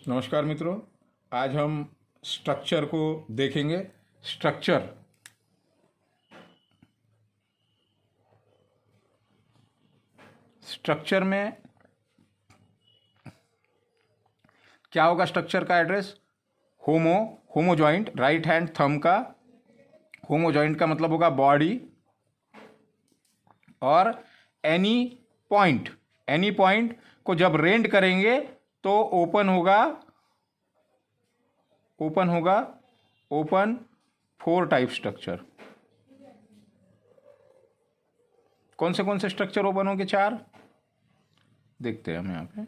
नमस्कार मित्रों, आज हम स्ट्रक्चर को देखेंगे। स्ट्रक्चर स्ट्रक्चर में क्या होगा? स्ट्रक्चर का एड्रेस होमो जॉइंट, राइट हैंड थंब का होमो जॉइंट का मतलब होगा बॉडी, और एनी पॉइंट को जब रेंड करेंगे तो ओपन होगा फोर टाइप स्ट्रक्चर। कौन से स्ट्रक्चर ओपन होंगे? 4 देखते हैं हम यहां पे।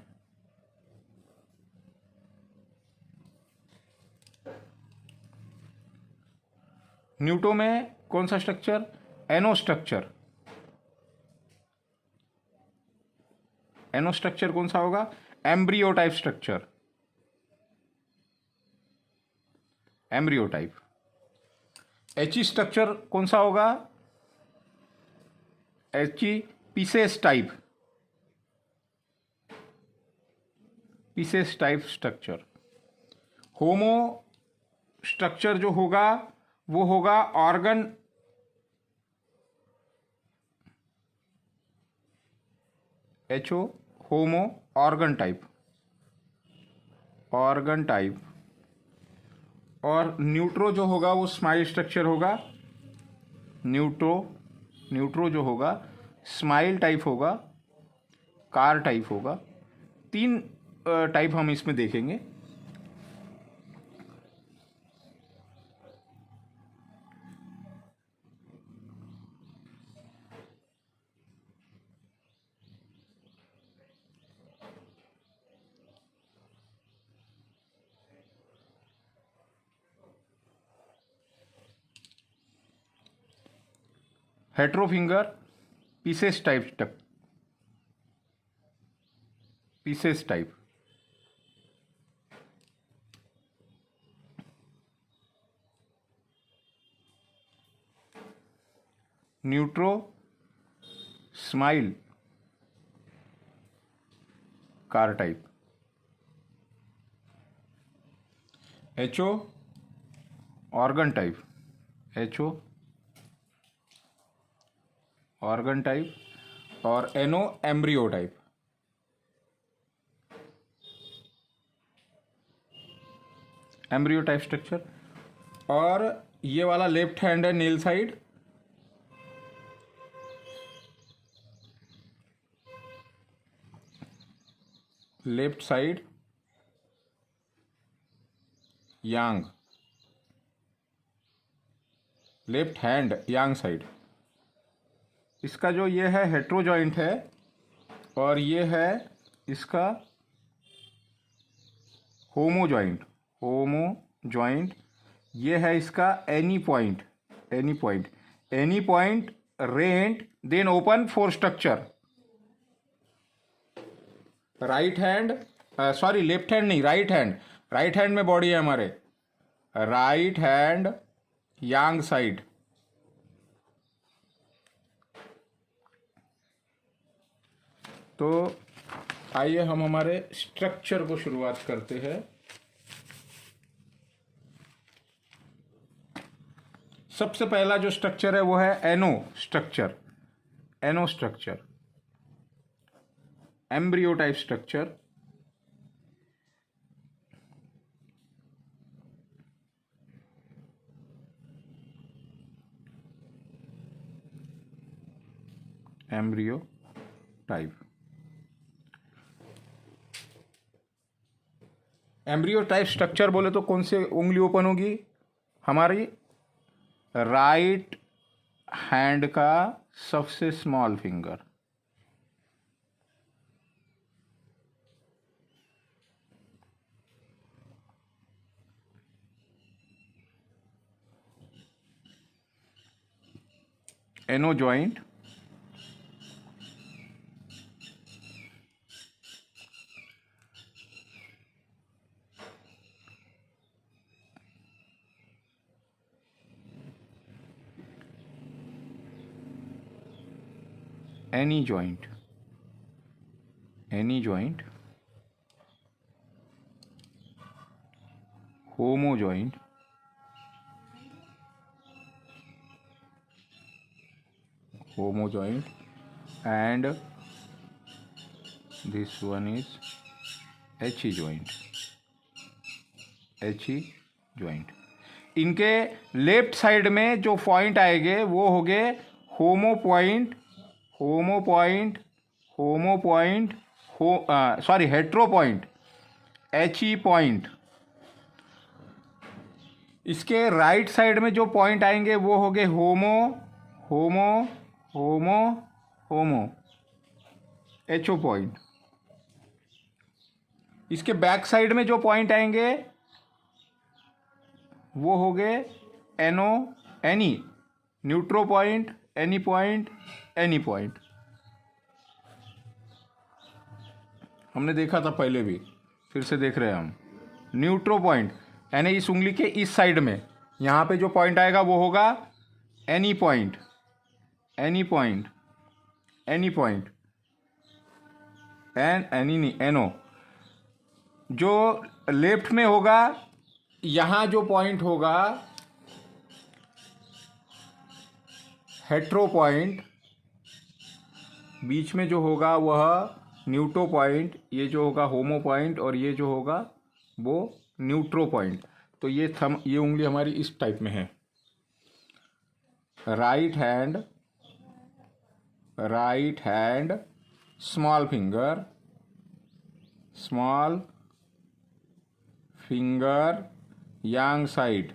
न्यूटो में कौन सा स्ट्रक्चर? एनो स्ट्रक्चर कौन सा होगा? Embryo type structure, embryo type. एची स्ट्रक्चर कौन सा होगा? एची pieces type structure. Homo structure जो होगा वो होगा organ, HO homo organ type. और न्यूट्रो जो होगा वो स्माइल स्ट्रक्चर होगा। न्यूट्रो जो होगा स्माइल टाइप होगा, कार टाइप होगा। 3 टाइप हम इसमें देखेंगे। Hetero finger pieces type. Neutro smile car type. HO organ type. और एनो एम्ब्रियो टाइप। स्ट्रक्चर। और ये वाला लेफ्ट हैंड है, नेल साइड। लेफ्ट साइड यांग, लेफ्ट हैंड यांग साइड। इसका जो ये है हेट्रो जॉइंट है, और ये है इसका होमो जॉइंट। ये है इसका any point rent then open four structure. Right hand, sorry left hand नहीं, राइट हैंड में बॉडी है हमारे। राइट हैंड यांग साइड। तो आइए हम हमारे स्ट्रक्चर को शुरुआत करते हैं। सबसे पहला जो स्ट्रक्चर है वो है एनो structure. Embryo type structure. Embryo type structure बोले तो कौन से उंगली ओपन होगी? हमारी राइट हैंड का सबसे स्मॉल फिंगर। एनो जॉइंट, एनी joint, homo joint, and this one is HE joint, इनके लेफ्ट साइड में जो पॉइंट आएंगे वो हो गए homo point, hetero point, HE point. इसके राइट साइड में जो पॉइंट आएंगे वो हो गए होमो HO पॉइंट। इसके बैक साइड में जो पॉइंट आएंगे वो हो गए एनी, न्यूट्रो पॉइंट, एनी पॉइंट। हमने देखा था पहले भी, फिर से देख रहे हैं हम। न्यूट्रो पॉइंट यानी इस उंगली के इस साइड में यहाँ पे जो पॉइंट आएगा वो होगा एनी पॉइंट, एनो। जो लेफ्ट में होगा, यहाँ जो पॉइंट होगा हेट्रो पॉइंट, बीच में जो होगा वह न्यूट्रो पॉइंट, ये जो होगा होमो पॉइंट, और ये जो होगा वो न्यूट्रो पॉइंट। तो ये उंगली हमारी इस टाइप में है। राइट हैंड स्मॉल फिंगर यांग साइड।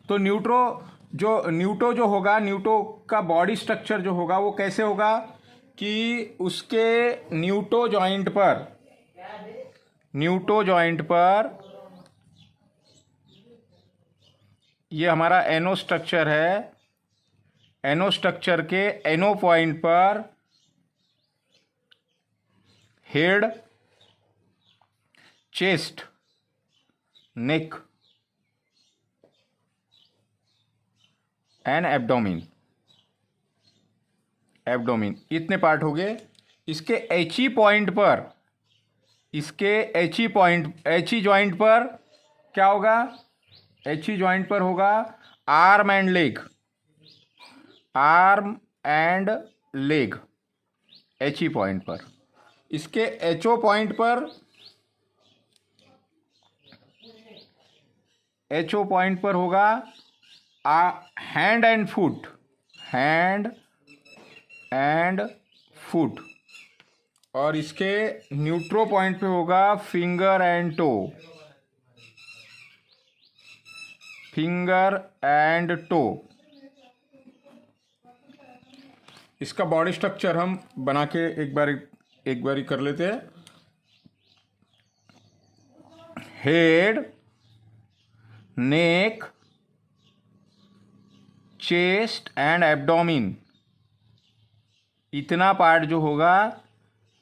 तो न्यूटो जो होगा, न्यूटो का बॉडी स्ट्रक्चर जो होगा वो कैसे होगा कि उसके न्यूटो जॉइंट पर ये हमारा एनो स्ट्रक्चर है। एनो स्ट्रक्चर के एनो पॉइंट पर head, chest, neck and abdomen, इतने पार्ट हो गए। इसके HE पॉइंट पर, HE जॉइंट पर क्या होगा? HE जॉइंट पर होगा arm and leg, HE point पर। इसके HO पॉइंट पर, होगा हैंड एंड फुट, और इसके न्यूट्रो पॉइंट पे होगा फिंगर एंड टो। इसका बॉडी स्ट्रक्चर हम बना के एक बारी कर लेते हैं। Head, neck, chest and abdomen, इतना पार्ट जो होगा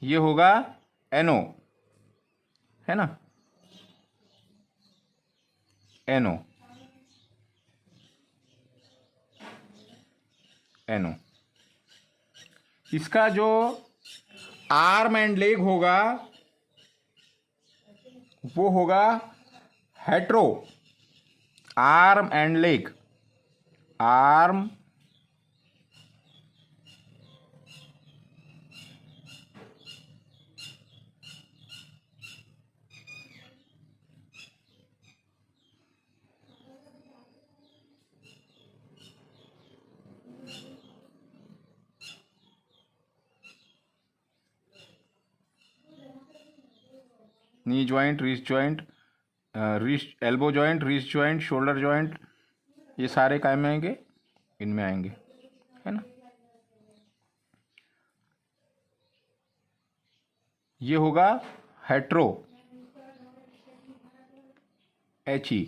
ये होगा एनो, है ना? एनो। इसका जो आर्म एंड लेग होगा वो होगा hetero. Arm and leg, knee joint, wrist joint, elbow joint, wrist joint, shoulder joint, ये सारे काय में आएंगे? इनमें आएंगे, है ना? ये होगा हेट्रो, HE।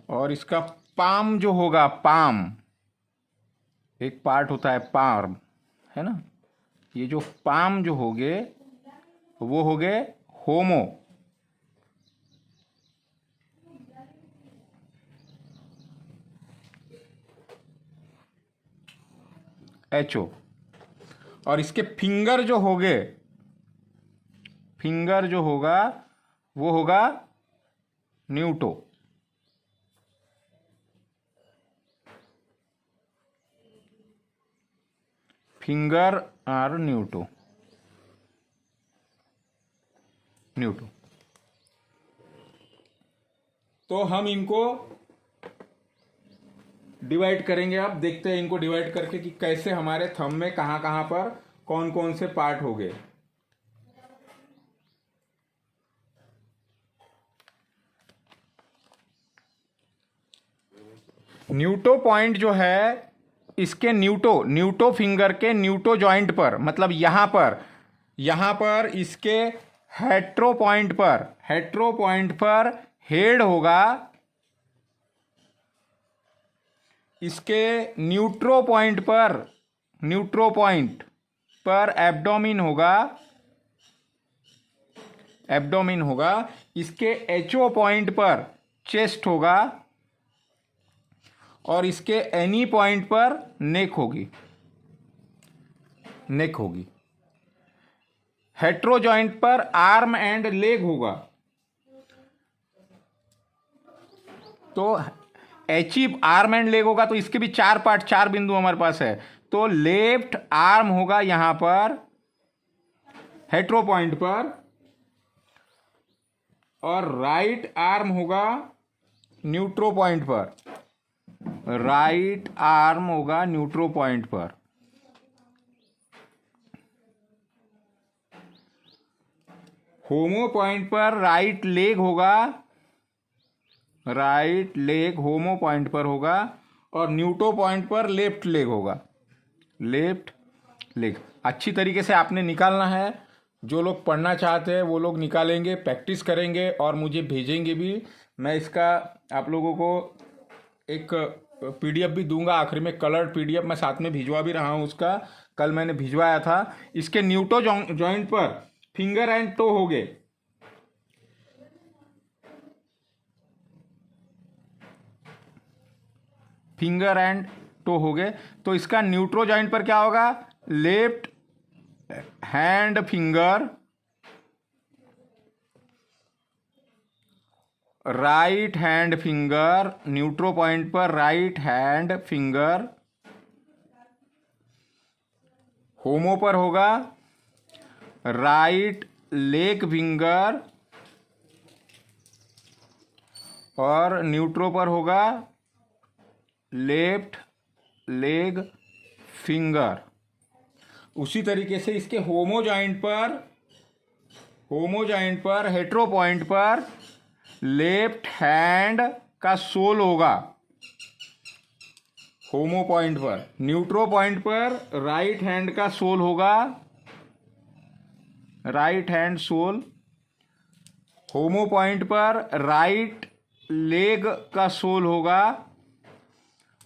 और इसका पाम जो होगा, एक पार्ट होता है पाम, है ना? ये जो पाम जो होगे वो हो गए होमो, HO। और इसके फिंगर जो होंगे, फिंगर जो होगा वो होगा न्यूटो। Finger are न्यूटो, न्यूटो। तो हम इनको डिवाइड करेंगे। अब देखते हैं इनको डिवाइड करके कि कैसे हमारे थंब में कहां कहां पर कौन कौन से पार्ट हो गए। न्यूटो पॉइंट जो है इसके न्यूटो फिंगर के न्यूटो जॉइंट पर, मतलब यहां पर इसके हेट्रो पॉइंट पर हेड होगा, इसके न्यूट्रो पॉइंट पर एब्डोमिन होगा, इसके एचओ पॉइंट पर चेस्ट होगा और इसके एनी पॉइंट पर नेक होगी। हेट्रो जॉइंट पर आर्म एंड लेग होगा। तो एचीव आर्म एंड लेग होगा, तो इसके भी 4 बिंदु हमारे पास है। तो लेफ्ट आर्म होगा यहां पर हेट्रो पॉइंट पर, और राइट आर्म होगा न्यूट्रो पॉइंट पर। राइट आर्म होगा न्यूट्रो पॉइंट पर। होमो पॉइंट पर राइट लेग होगा, राइट लेग होमो पॉइंट पर होगा, और न्यूटो पॉइंट पर लेफ्ट लेग होगा, लेफ्ट लेग। अच्छी तरीके से आपने निकालना है। जो लोग पढ़ना चाहते हैं वो लोग निकालेंगे, प्रैक्टिस करेंगे और मुझे भेजेंगे भी। मैं इसका आप लोगों को एक पीडीएफ भी दूंगा आखिर में, कलर्ड पीडीएफ मैं साथ में भिजवा भी रहा हूं उसका। कल मैंने भिजवाया था। इसके न्यूटो जॉइंट पर फिंगर एंड टो हो गए। फिंगर एंड टो हो गए। तो इसका न्यूट्रो जॉइंट पर क्या होगा? Left hand finger, right hand finger, neutro point पर राइट हैंड फिंगर। होमो पर होगा राइट लेग फिंगर, और न्यूट्रो पर होगा लेफ्ट लेग फिंगर। उसी तरीके से इसके होमो जॉइंट पर हेट्रो पॉइंट पर लेफ्ट हैंड का सोल होगा होमो पॉइंट पर। न्यूट्रो पॉइंट पर राइट हैंड का सोल होगा, राइट हैंड सोल। होमो पॉइंट पर राइट लेग का सोल होगा,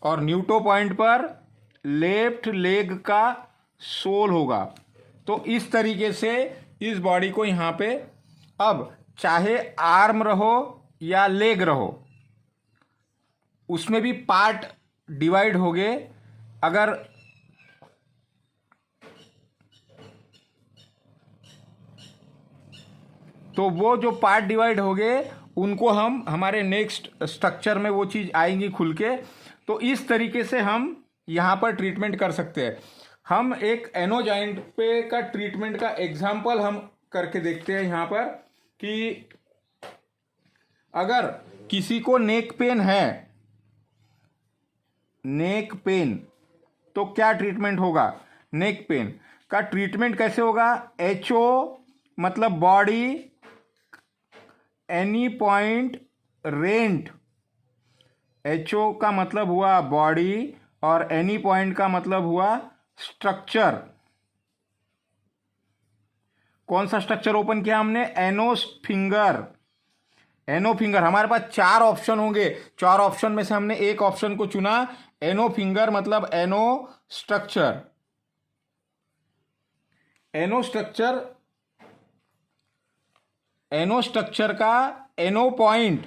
और न्यूटो पॉइंट पर लेफ्ट लेग का सोल होगा। तो इस तरीके से इस बॉडी को यहाँ पे, अब चाहे आर्म रहो या लेग रहो, उसमें भी पार्ट डिवाइड हो गए। अगर तो वो जो पार्ट डिवाइड हो गए उनको हम हमारे नेक्स्ट स्ट्रक्चर में वो चीज़ आएंगी खुल के। तो इस तरीके से हम यहाँ पर ट्रीटमेंट कर सकते हैं। हम एक एनो जॉइंट पे का ट्रीटमेंट का एग्जाम्पल हम करके देखते हैं यहाँ पर, कि अगर किसी को नेक पेन है, नेक पेन, तो क्या ट्रीटमेंट होगा? नेक पेन का ट्रीटमेंट कैसे होगा? एचओ मतलब body, any point rent. HO का मतलब हुआ बॉडी और एनी पॉइंट का मतलब हुआ स्ट्रक्चर। कौन सा स्ट्रक्चर ओपन किया हमने? एनो फिंगर। एनो फिंगर हमारे पास 4 ऑप्शन होंगे, 4 ऑप्शन में से हमने एक ऑप्शन को चुना। एनो फिंगर मतलब एनो स्ट्रक्चर। एनो स्ट्रक्चर का एनो पॉइंट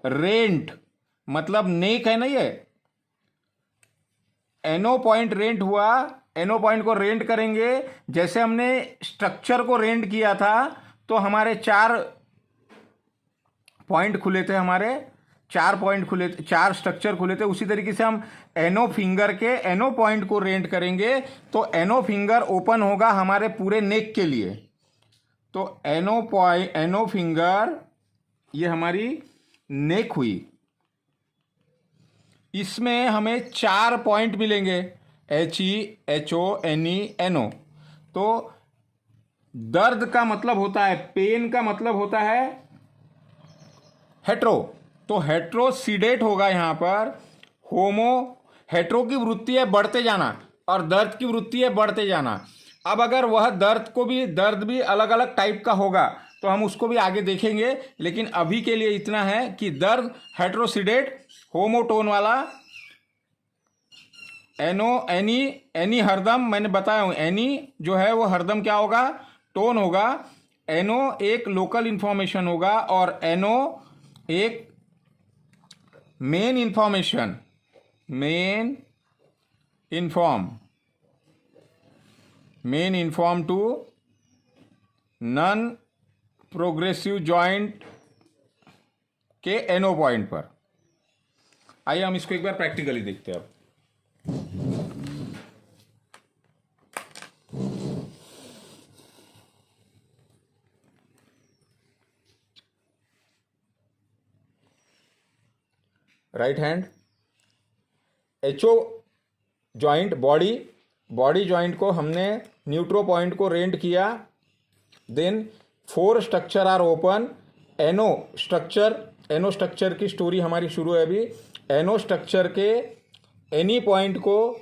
रेंट मतलब नेक है ना, ये एनओ पॉइंट रेंट हुआ, एनओ पॉइंट को रेंट करेंगे। जैसे हमने स्ट्रक्चर को रेंट किया था तो हमारे 4 पॉइंट खुले थे, हमारे 4 पॉइंट खुले थे, 4 स्ट्रक्चर खुले थे। उसी तरीके से हम एनओ फिंगर के एनओ पॉइंट को रेंट करेंगे तो एनओ फिंगर ओपन होगा हमारे पूरे नेक के लिए। तो एनओ फिंगर ये हमारी नेक हुई, इसमें हमें 4 पॉइंट मिलेंगे, HE, HO, NE, NO। तो दर्द का मतलब होता है, पेन का मतलब होता है हेट्रो, तो हेट्रोसीडेट होगा यहाँ पर। हेट्रो की वृत्ति है बढ़ते जाना और दर्द की वृत्ति है बढ़ते जाना। अब अगर वह दर्द भी अलग अलग टाइप का होगा तो हम उसको भी आगे देखेंगे, लेकिन अभी के लिए इतना है कि दर्द हेट्रोसीडेट होमोटोन वाला। एनो एनी हरदम मैंने बताया हूँ, एनी जो है वो हरदम क्या होगा, टोन होगा। एनो एक लोकल इंफॉर्मेशन होगा और एनो एक main information, main inform to non progressive joint के एनो पॉइंट पर। आइए हम इसको एक बार प्रैक्टिकली देखते हैं। अब राइट हैंड एचओ जॉइंट, बॉडी जॉइंट को हमने न्यूट्रो पॉइंट को रेंट किया। Then 4 structure are open. एनो स्ट्रक्चर की स्टोरी हमारी शुरू है अभी। एनो स्ट्रक्चर के एनी पॉइंट को,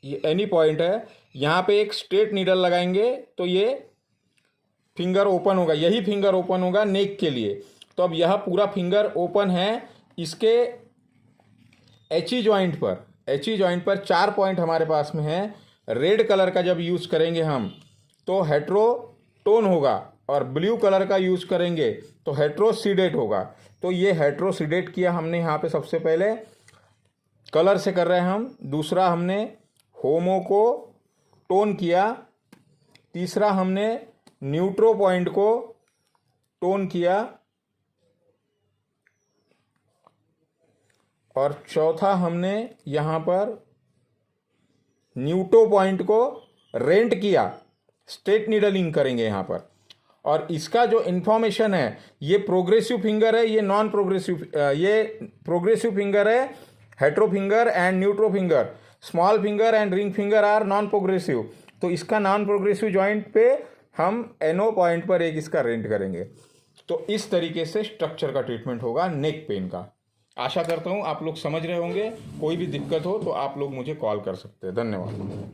ये एनी पॉइंट है, यहाँ पे एक स्ट्रेट नीडल लगाएंगे तो ये फिंगर ओपन होगा, यही फिंगर ओपन होगा नेक के लिए। तो अब यह पूरा फिंगर ओपन है। इसके एचई जॉइंट पर 4 पॉइंट हमारे पास में है। रेड कलर का जब यूज़ करेंगे हम तो हेट्रोटोन होगा और ब्लू कलर का यूज़ करेंगे तो हेट्रोसीडेट होगा। तो ये हेट्रोसीडेट किया हमने यहाँ पे, सबसे पहले कलर से कर रहे हैं हम। दूसरा हमने होमो को टोन किया। तीसरा हमने न्यूट्रो पॉइंट को टोन किया और चौथा हमने यहाँ पर न्यूटो पॉइंट को रेंट किया। स्ट्रेट नीडलिंग करेंगे यहाँ पर। और इसका जो इन्फॉर्मेशन है, ये प्रोग्रेसिव फिंगर है, ये नॉन प्रोग्रेसिव, ये प्रोग्रेसिव फिंगर है hetero finger and neutro finger. Small finger and ring finger are non progressive. तो इसका नॉन प्रोग्रेसिव जॉइंट पे हम एनओ पॉइंट पर एक इसका रेंट करेंगे। तो इस तरीके से स्ट्रक्चर का ट्रीटमेंट होगा नेक पेन का। आशा करता हूँ आप लोग समझ रहे होंगे। कोई भी दिक्कत हो तो आप लोग मुझे कॉल कर सकते हैं। धन्यवाद।